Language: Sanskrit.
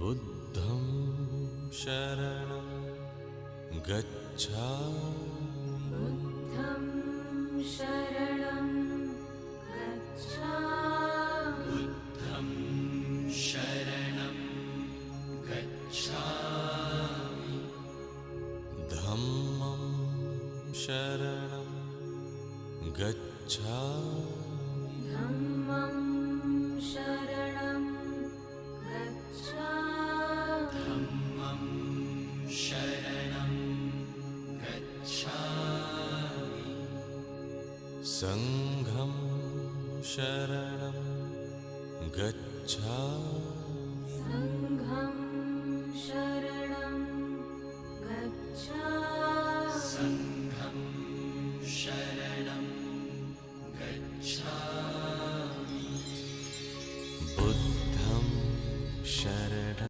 बुद्धं शरणं गच्छामि। बुद्धं शरणं गच्छामि। बुद्धं शरणं गच्छामि। धम्मं शरणं गच्छामि। धम्मं शरणं गच्छामि। धम्मं शरणं गच्छामि। संघं शरणं गच्छामि।